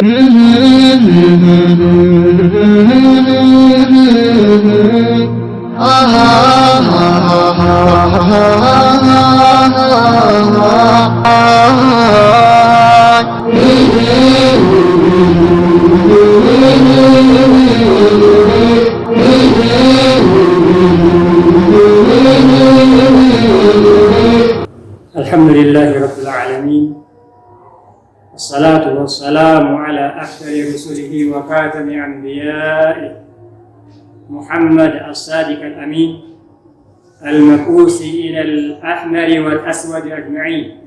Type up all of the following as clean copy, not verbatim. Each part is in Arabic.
الحمد لله رب العالمين، والصلاة والسلام على أفضل رسله وخاتم أنبيائه محمد الصادق الأمين المبعوث إلى الأحمر والأسود أجمعين،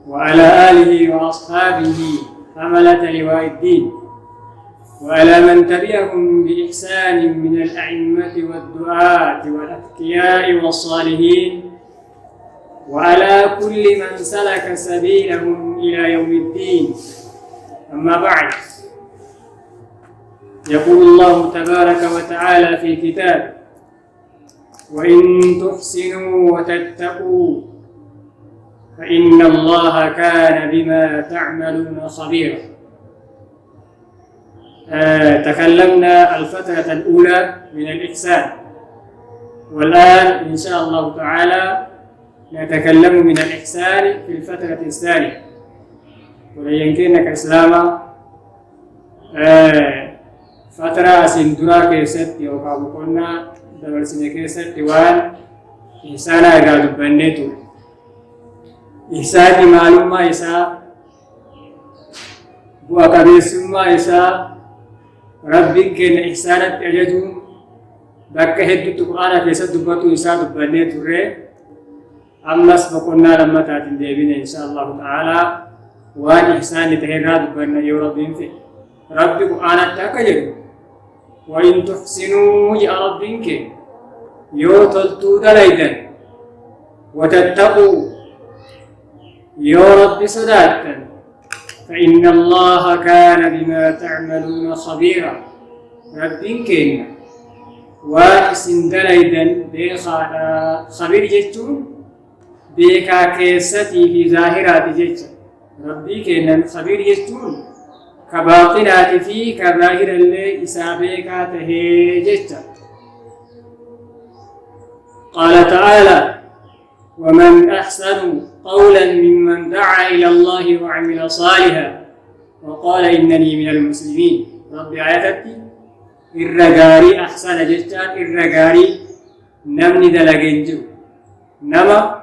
وعلى آله وأصحابه حملة لواء الدين، وعلى من تبعهم بإحسان من الأئمة والدعاة والأتقياء والصالحين، وعلى كل من سلك سبيلهم إلى يوم الدين. أما بعد، يقول الله تبارك وتعالى في كتابه: وإن تحسنوا وتتقوا فإن الله كان بما تعملون خبيرا. تكلمنا الفترة الأولى من الإحسان، والآن إن شاء الله تعالى نتكلم من الإحسان في الفترة الثانية. ولينكرنا كإسلاما فترة سندرا كيست يوكابو كنا دبر سنة كيست وان إحسانا إرادو بندتو. إحسان معلومة إسا وكبيسما إسا ربك كن إحسانت أجدون بك هدو تقرانا كيست دبتو إسا دبندتو ري. أمس بقولنا لما تاتين ديبين إن شاء الله تعالى وان إحسان تهراد بنا يا رب في ربك أنا تكجر. وإن تحسنوا يا ربك يوتلتو دليدا وتتقوا يا رب صداتا فإن الله كان بما تعملون خبيرا. ربك واسن دليدا بخالا خبير جتون بيكا كيستي في ظاهرات جيتش. ربي كينن خبير جتون كباطنات في كظاهر اللي إسابيكا تهي جيتش. قال تعالى: ومن أحسن قولا ممن دعا إلى الله وعمل صالحا وقال إنني من المسلمين. ربي آياتي الرجاري أحسن جيتشان الرجاري نمني دلقنجو نما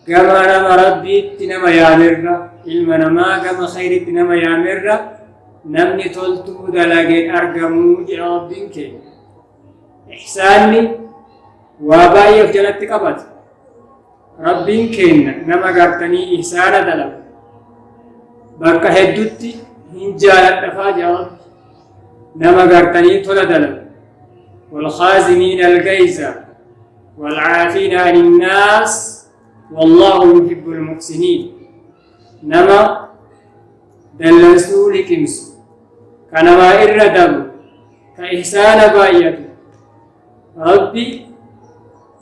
كما نما ربي تنما يامرنا علما نما كما خير تنما يامرنا نمني تلتو دلقين أرقمو جرابين كي إحساني وابايا في جلت قبط ربين كين نما قرتني إحسان دلق بك هدوتي هنجالت دفاجة نما قرتني تلا دلق والخازنين الغيظ والعافين عن الناس والله يحب المحسنين. نما دلسو لكمسو كنما إردب كإحسان بايته ربي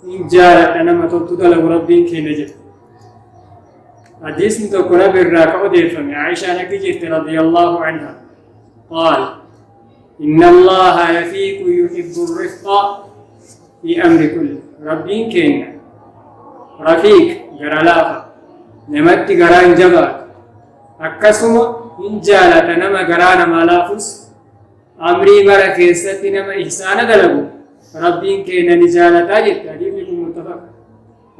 إن جارت نما تلتدل ربي كي نجد. حديث نتوكنا بالراكع ديفم عائشة نكجت رضي الله عنها قال: إن الله يفيك يحب الرفق في أمر كله. ربي كينا رفيق غرالافا نمت غران جبا أكسما إن جالت نما غرانا مالافس أمري مرا كيست نما إحسان دلبو ربين كينا نجالتا جت. حديثكم متفق.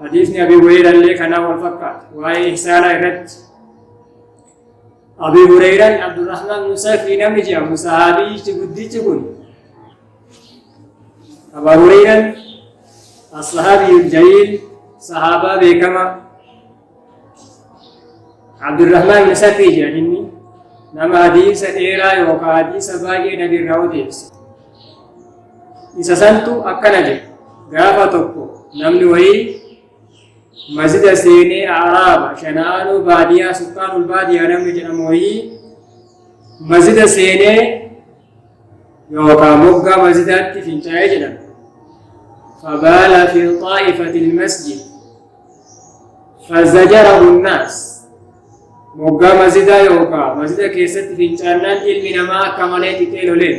حديثني أبي هريرة اللي كان والفقات وهي إحسان إرد. أبي هريرة عبد الرحمن موسى في نمجي مصحابي تقدي تقول أبو هريرة الصحابي الجليل صحابة بكما عبد الرحمن بن سفي جاني نما حديث إيرا يوكا حديث باقي نبي راوديس إذا سنتو أكنجي غافة توكو نمني وهي مسجد سيني أعراب شنانو بادية سكان البادية نمني جنموهي مسجد سيني يوكا مقا مسجدات في انتهي جنم فبال في طائفة المسجد فزجره الناس moggaa masjidaa yookaan masjida keessatti fincaannaan ilmi namaa akka malee xiqqee loleen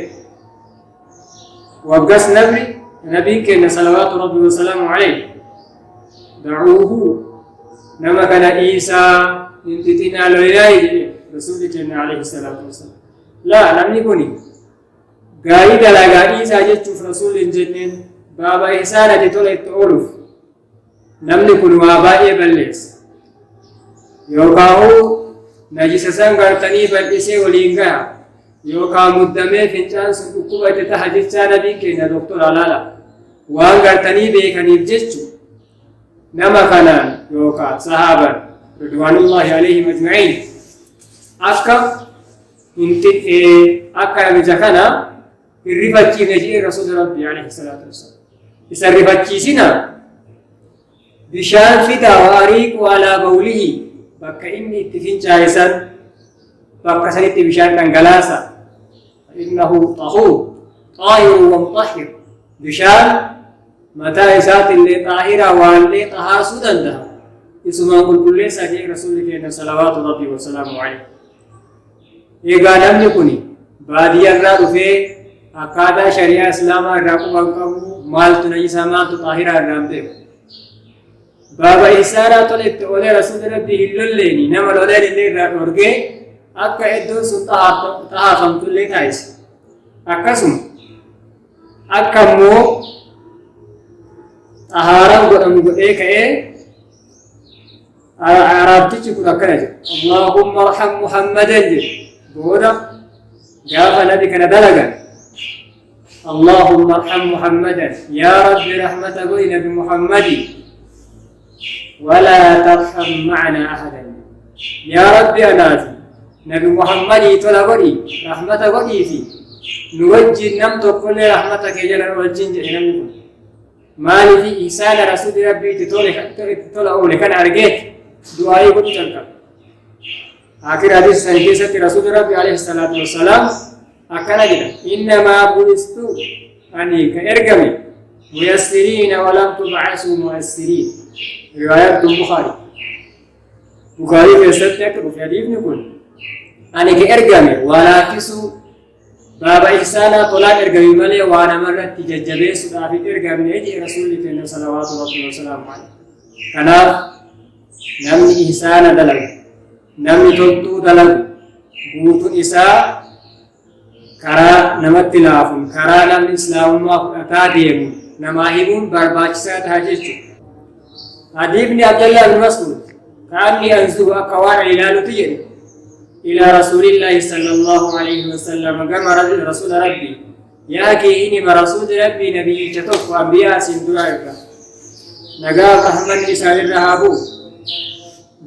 waggas nabiin keenya salawaatu rabbi wasalaamu alayhi da'uuhu nama kana dhiisaa hin xixinaa lolinaa jedhe rasuulli keenya alayhi salaatu wasalaam laa namni kuni gaarii dalagaa dhiisaa jechuuf rasuulli hin jenneen baaba ihsaanati tola itti ooluuf namni kun waa baay'ee balleessa yookaan najisa san gartanii bal'isee waliin gaha yookaan muddamee fincaan sun dhukkuba itti taha jechaa nabiin keenya doktora laala waan gartanii beekaniif jechu nama kanaan yookaan sahaaban ridwaanullaahi alayhim ajma'iin akka namicha kana hin rifachiifne jedhee rasuulli rabbii alayhi salaatu wasalaam isa rifachiisina bishaan fidaa wa ariiqu alaa bawlihi bakka inni itti fincaayisan bakka sanitti bishaan dhangalaasa innahu xaahiru wa mutahhir bishaan mataa isaatillee xaahira waanlee xahaarsuu danda'a isumaan qulqulleessaa jedhe rasuulli keenya salawaatu rabbii wasalaamu alayhi eegaa namni kun baadiyyaarraa dhufee akkaataa shari'aa islaamaa irraa quban qabu maaltu najisaa maaltu xaahiraa irraan beeku baaba ihsaanaa tola itti olee rasuulli rabbii hin lolleeni nama loleen illee irraa dhorgee akka iddoon sun xahaafamtullee taasise akkasuma akka immoo xahaaraan godhamu godhee ka'ee arabtichi kun akkana jedhe allaahumma arham muhammadan jedhe booda gaafa nabi kana dalagan اللهم ارحم محمدا يا رب رحمة قوي نبي محمد ولا ترحم معنا أحدا يا رب أنا نبي محمد تلقني رحمة قوي في نوجه نمت كل رحمتك جل والجن جهنم ما في إحسان رسول ربي تطلع لكن أرجيت دعائي قد تلقى آخر حديث سنجيسة رسول ربي عليه الصلاة والسلام أكنا جدا إنما بعثت أني كإرجمي ميسرين ولم تبعثوا مؤثرين رواية البخاري في ستة في حديث نقول أني كإرجمي ولا كسو باب إحسانا طلاب إرجمي ملي وأنا مرة تججبه سدافي إرجمي يجي رسول الله صلوات الله وسلامه عليه كنا نمني إحسانا دلق نمني تلتو دلق بوت إساء karaa namatti laafuun karaa namni islaamummaa fudhataa deemu namaa himuun barbaachisaa ta'a jechuudha. Hadiifni Abdallah bin Mas'ud kaanni anzuru akka waan ilaalutti jedhe ilaa rasuulillaahi sallallahu alayhi wa sallam gama rasuula rabbii yaa kee inima rasuuli rabbii nabiyyicha tokko ambiyaa isin duraa irra nagaa rahmanni isaanirra haa bu'u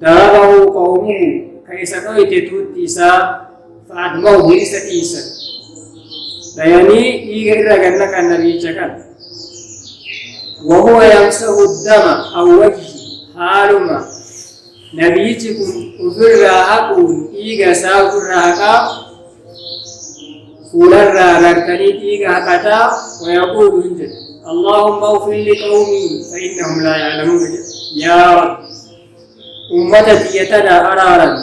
darabahu qawmuhu ka isa dhoyte tuutti isaa fa'admahu isa dhiisan يعني يجرى جنك النبي شكل وهو يمسح الدم أو وجهه حالما نبيكم أفرّاكم إيجا سافرّاكا فولرّا ركني إيجا كتا ويقول إنجل اللهم اغفر لقومي فإنهم لا يعلمون يا رب أمتي يتنا أرارا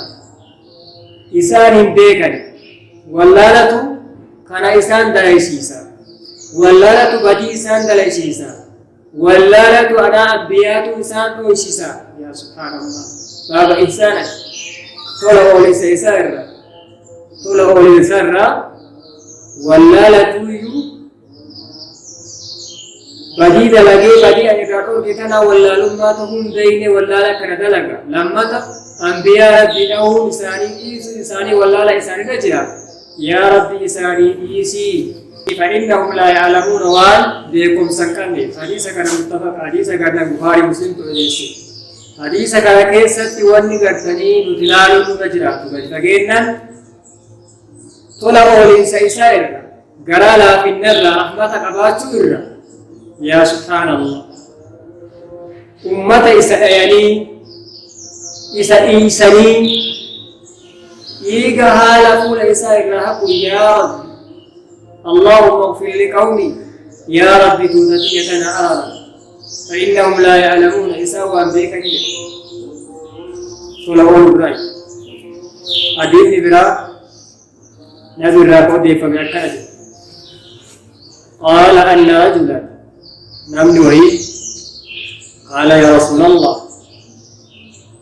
إسان بيكني واللالة kana isaan dalaysiisa wallaalatu badii isaan dalaysiisa wallaalatu anaa abbiyaatu isaan dhoysisa yaa subhaanallah baaba ihsaana tola oolisa isaa irra wallaalatuyyuu badii dalagee badii ani irraa dhorge kana wallaalummaa ta'uun beeyne wallaala kana dalaga lammata ambiyaa rabbii dha'uun isaanii dhiisuu isaanii wallaala isaanirra jira يا ربي إساني إيسي فإنهم لا يعلمون وان بكم سكني حديث كان متفق حديث كان البخاري مسلم تؤيسي حديث كان كيست واني قرتني نتلالو نجرات فقينا طلعوا الإنسان سائر قرالا في النر رحمتك أباتشور يا سبحان الله أمة إسرائيلي إساني إيجا هالا فول إسائر رحقوا يا رب اللهم اغفر لقومي يا رب تنتيتنا أرى فإنهم لا يعلمون إساوا بك صلوات الرأي حديث برا نبي راكود فمكاد قال أن رجلا نمن وحيد قال يا رسول الله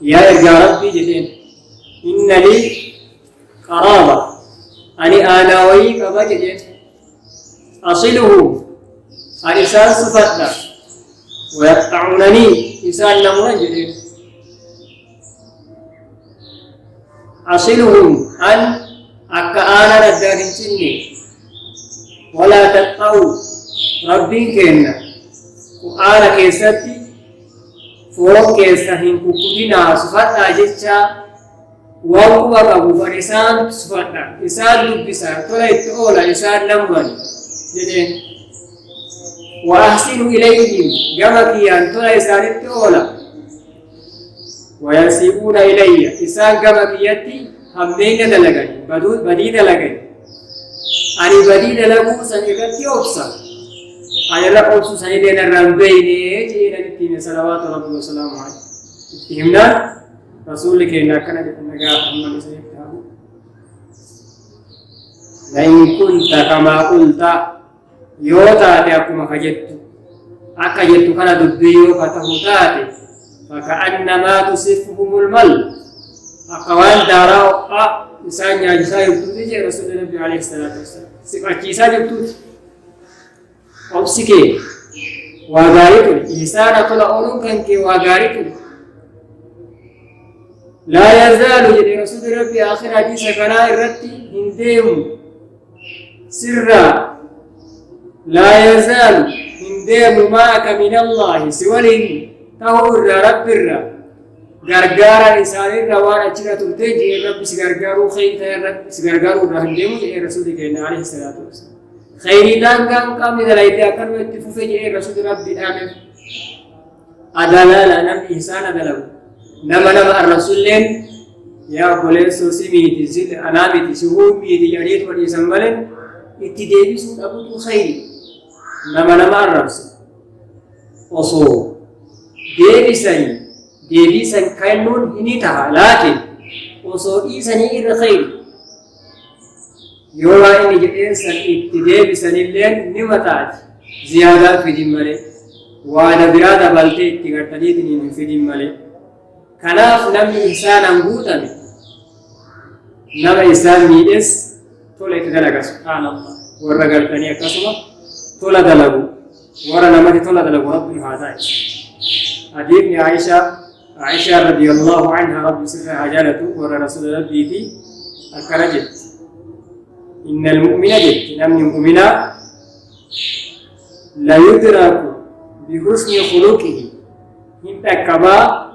يا إرجع ربي جدين إن لي قرابة أنا ويك بجدين أصله أرسال صفتنا ويقطعونني إسان نمنا جدين أصلهم أن أكآنا ندارنسني ولا تقطعوا ربي كينا وآنا كيستي فوق كيستهين كوكوتنا صفتنا جيتشا وهو أبو فرسان صفتنا إسان لبسا تولا يتقولا إسان نمبر جدين وأحسنوا إليهم جمكيان تولا إسان يتقولا وينسبون إلي إسان جمكيتي همين دلغني بدي دلغني أني بدي دلغو سنجكتي أبسا أنا لا أبسو سنجدين الرمبيني جينا نتين صلوات ربي وسلام عليه اتهمنا رسولك إنك نجا محمد سيدنا لئن كنت كما قلت يوتا تأكما خجت أكجت كان دبيو فتهوتاتي فكأنما تصفهم المل أقوال دارا إنسان يجسا يبتوتي رسول الله عليه الصلاة والسلام سيكا يبتوتي أبسكي وغاريكم إحسان طلعون كنك وغاريكم لا يزال جدي رسول ربي آخر حديث كنا الرتي هنديم سرا لا يزال هنديم معك من الله سوالين تهور رب الرب غرغارا إنسان الروان أجرى تلتجي الرب سغرغارو خير الرب سغرغارو رهنديم جدي رسول الله عليه الصلاة والسلام خيري دان كم من الأيدي أكن واتفوفي جدي رسول ربي آمين أدلالا نم إحسان أدلو نما الرسول لين يا بولين سوسيميتي زيد أناميتي سهوميتي جريت ودي سمبلن اتدابي سود أبو خيري نما الرسول وصو ديبي سن كينون هنيتها لكن وصو إيساني إر خير يولا إني جئين سن اتدابي سن اللين نمتاج زيادة في دمالي وانا برادة بلتي اتغرتني في دمالي kanaaf namni ihsaanan guutame nama ihsaan miidhes tola itti dalaga subhaanallah warra gartanii akkasuma tola dalagu warra namatti tola dalagu rabbi haa taa'e hadiifni Aisha radiyallahu anha rabbi sirraa jaalatu warra rasuula rabbiiti akkana jetti innal mu'mina jetti namni mu'minaa la yudraku bi husni khuluqihi hin dhaqqabaa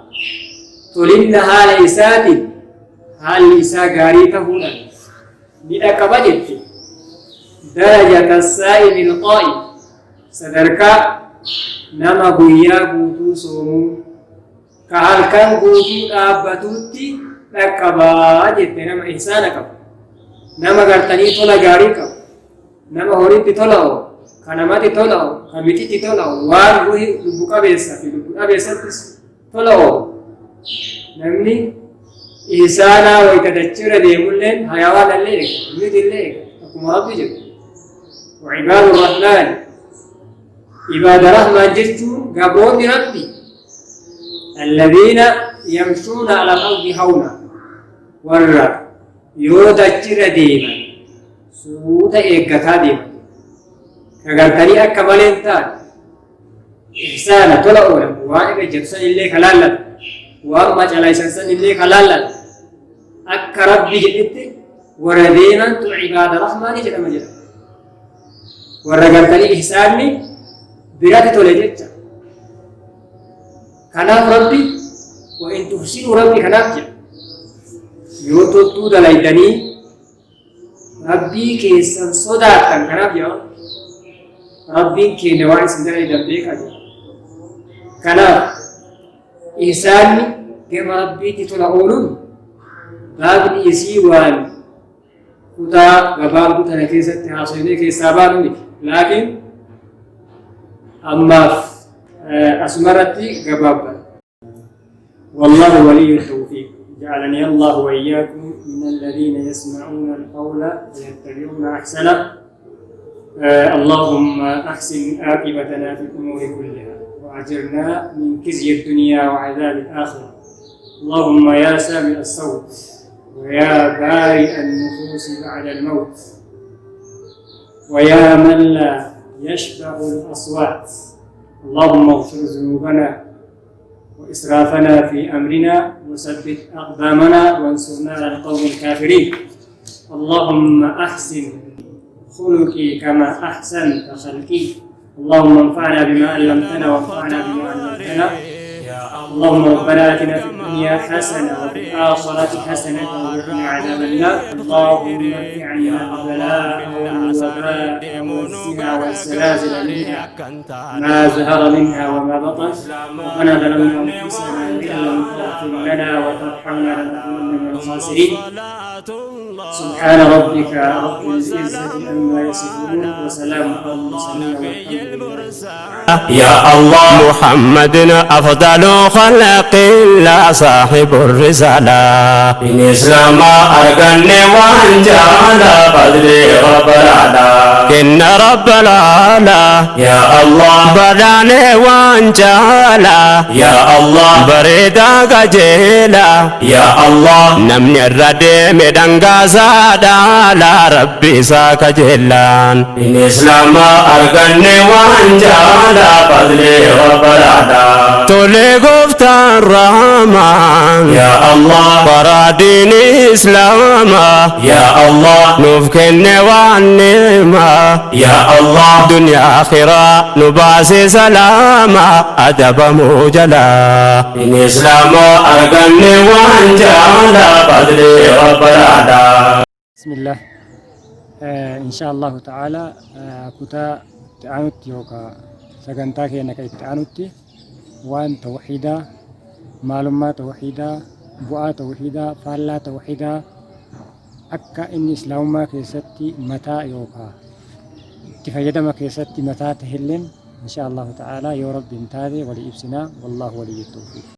تولين حال إساتي حال إسا غاريتا هنا لأك بجت درجة السائم القائم صدركا نما بويا بوتو سومو كهال كان بوتو آبتوتي لأك بجت نما إحسانك نما غرتني تولا غاريكا نما هوريتي تولاو كنماتي تولاو كميتي تولاو وان روحي لبوكا بيسا في لبوكا بيسا تولاو namni ihsaanaa wayita dachira deemulleen hayawaan illee miti illee akkuma rabbi jedhu وعباد الرحمن عباد الرحمن جتون قبرون ربي الذين يمشون على الأرض هونا ورّا يودجر ديما سوتا إيقاتا ديما كغرتني أكمالين تان إحسانا طلعونا وانك جبسان اللي خلالة وأما جلايسان اللي خلالة أكا ربي جدت وردينا تو عباد الرحمن جدا مجدا ورغرتني إحساني براتي تولجت كناف ربي وإن تحسنوا ربي كناف جدا يوتو دلايدني ربي كيسان صداقا كناف جدا ربي كي نوائي سندري دبيك أجل كناف إحساني كما ربي تتلعونون بابني يسيوان كتا غباب كتا نكيسة تحاصلين كيسابانوني لكن أما أسمرتي غبابا والله ولي التوفيق جعلني الله وإياكم من الذين يسمعون القول ويتبعون أحسنه. اللهم أحسن عاقبتنا في الأمور كلها وأجرنا من خزي الدنيا وعذاب الآخرة. اللهم يا سامع الصوت ويا بارئ النفوس بعد الموت ويا من لا يشبع الأصوات، اللهم اغفر ذنوبنا وإسرافنا في أمرنا وثبت أقدامنا وانصرنا على القوم الكافرين. اللهم أحسن خلقي كما أحسنت خلقي. اللهم انفعنا بما علمتنا وانفعنا بما علمتنا. اللهم ربنا آتنا في الدنيا حسنة وفي الآخرة حسنة وقنا عذاب النار. اللهم ارفع عنا البلاء والوباء والزنا والزلازل منها ما ظهر منها وما بطن. ربنا ظلمنا أنفسنا وإن لم تغفر لنا وترحمنا لنكونن من الخاسرين. سبحان ربك رب العزة عما يصفون وسلام على المرسلين والحمد لله. يا الله محمد أفضل خلق الله صاحب الرسالة. إن إسلام أرغني وانجالا بدري رب العلا. إن رب العلا يا الله بداني وانجالا. يا الله بريدا قجيلا. يا الله نمني الردي مدنغا سادا لا ربي ساك جلان. إن إسلام أرغني وانجالا بدري رب العلا. تولي قفتان رحمان يا الله فرادين إسلاما. يا الله نفكن والنعمة. يا الله دنيا آخرة نباسي سلاما أدب موجلا. إن إسلام أرغني وانجالا بدري رب العلا. بسم الله. إن شاء الله تعالى كتا تعنت يوكا سجنتاك إنك تعنتي وان توحيدا معلومات توحيدا بؤا توحيدا فالا توحيدا أكا إن إسلام كيستي متى يوكا تفيد ما كيستي متى تهلن إن شاء الله تعالى يا رب انتادي ولي إبسنا والله ولي التوفيق.